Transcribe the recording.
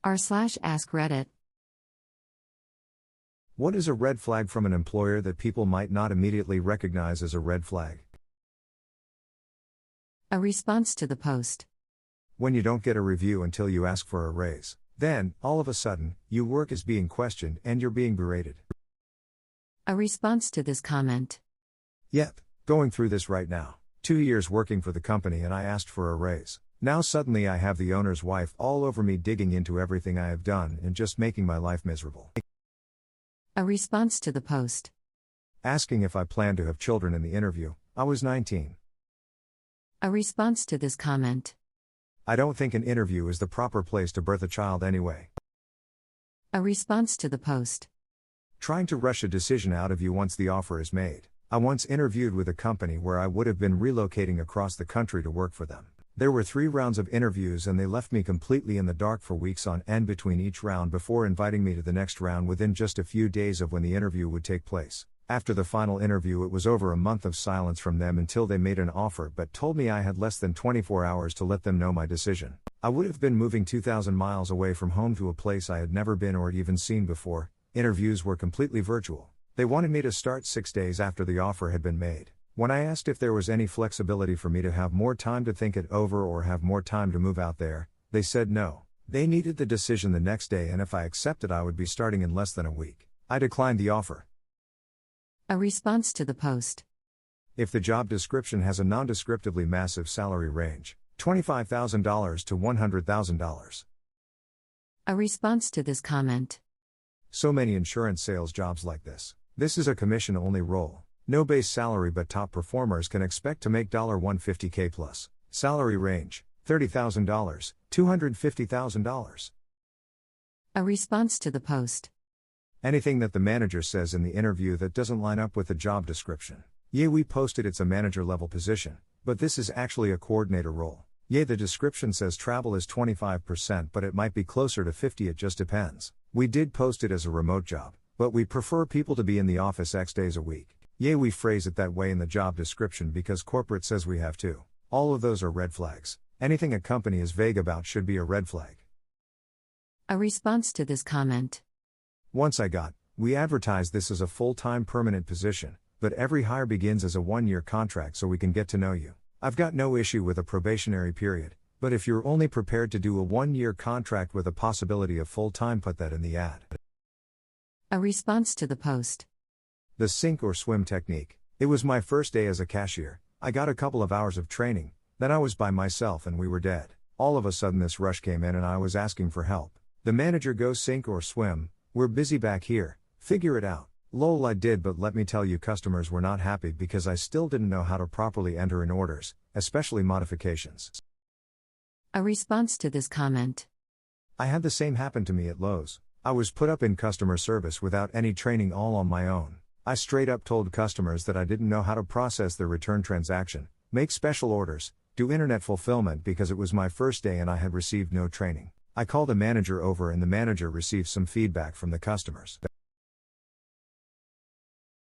r/AskReddit. What is a red flag from an employer that people might not immediately recognize as a red flag? A response to the post. When you don't get a review until you ask for a raise. Then, all of a sudden, your work is being questioned and you're being berated. A response to this comment. Yep, going through this right now. 2 years working for the company and I asked for a raise. Now suddenly I have the owner's wife all over me digging into everything I have done and just making my life miserable. A response to the post. Asking if I plan to have children in the interview. I was 19. A response to this comment. I don't think an interview is the proper place to birth a child anyway. A response to the post. Trying to rush a decision out of you once the offer is made. I once interviewed with a company where I would have been relocating across the country to work for them. There were 3 rounds of interviews and they left me completely in the dark for weeks on end between each round before inviting me to the next round within just a few days of when the interview would take place. After the final interview, it was over a month of silence from them until they made an offer but told me I had less than 24 hours to let them know my decision. I would have been moving 2,000 miles away from home to a place I had never been or even seen before. Interviews were completely virtual. They wanted me to start 6 days after the offer had been made. When I asked if there was any flexibility for me to have more time to think it over or have more time to move out there, they said no. They needed the decision the next day and if I accepted I would be starting in less than a week. I declined the offer. A response to the post. If the job description has a nondescriptively massive salary range, $25,000 to $100,000. A response to this comment. So many insurance sales jobs like this. This is a commission-only role. No base salary but top performers can expect to make $150K plus. Salary range, $30,000, $250,000. A response to the post. Anything that the manager says in the interview that doesn't line up with the job description. Yeah, we posted it's a manager level position, but this is actually a coordinator role. Yeah, the description says travel is 25% but it might be closer to 50, it just depends. We did post it as a remote job, but we prefer people to be in the office X days a week. Yeah, we phrase it that way in the job description because corporate says we have to. All of those are red flags. Anything a company is vague about should be a red flag. A response to this comment. Once we advertised this as a full-time permanent position, but every hire begins as a 1-year contract so we can get to know you. I've got no issue with a probationary period, but if you're only prepared to do a 1-year contract with a possibility of full-time, put that in the ad. A response to the post. The sink or swim technique. It was my first day as a cashier. I got a couple of hours of training, then I was by myself and we were dead. All of a sudden this rush came in and I was asking for help. The manager goes, sink or swim, we're busy back here, figure it out. Lol, I did, but let me tell you, customers were not happy because I still didn't know how to properly enter in orders, especially modifications. A response to this comment. I had the same happen to me at Lowe's. I was put up in customer service without any training, all on my own. I straight up told customers that I didn't know how to process their return transaction, make special orders, do internet fulfillment because it was my first day and I had received no training. I called a manager over and the manager received some feedback from the customers.